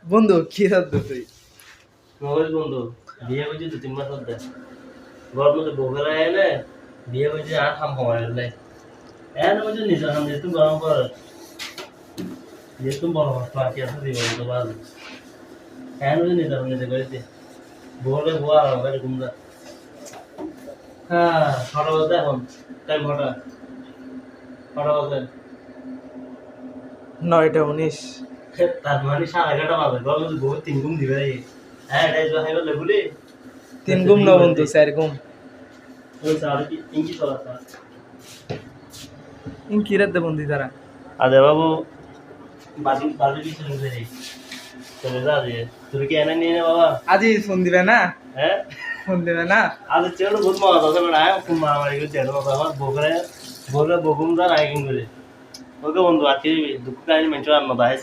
বন্ধু কি রাখতো তুই? মোবাইল বন্ধু বিয়ে করছি 2-3 মাস হচ্ছে ঘর মধ্যে বউরা এলে বিয়ে করছি আর খাম খাওয়া এলে এর মধ্যে নিজে খাম যেহেতু গরম করে যেহেতু বড় পার্টি আছে জীবন তো বাদ এর মধ্যে নিজে খাম নিজে করেছি বউরে বউ আর আমাকে ঘুমরা হ্যাঁ ছটা বাজে এখন টাইম ছটা বাজে 9টা 19। তার মানে 11:30 বাজে ঘর মধ্যে বউ 3 ঘুম দিবে হ্যাঁ এটাই তো হাইবার লেবুলি 3 ঘুম না বন্ধু, 4 ঘুম। ওই স্যার কি ইঞ্চি চলা স্যার কি রাখতে বন্ধু তারা? আদে বাবু বাদি বাদি কিছু নেই চলে যা দিয়ে তুই কি এনে নিয়ে নে বাবা আজই ফোন দিবে না? হ্যাঁ ফোন দিবে না? আজ চেয়ে বহুত মজা আছে না ফোন মারামারি করতে এত কথা আমার বকরে বলে বকুমরা রাইকিং করে ওকে বন্ধু আজকে দুঃখ কাহিনী মেনশন আর না দাইস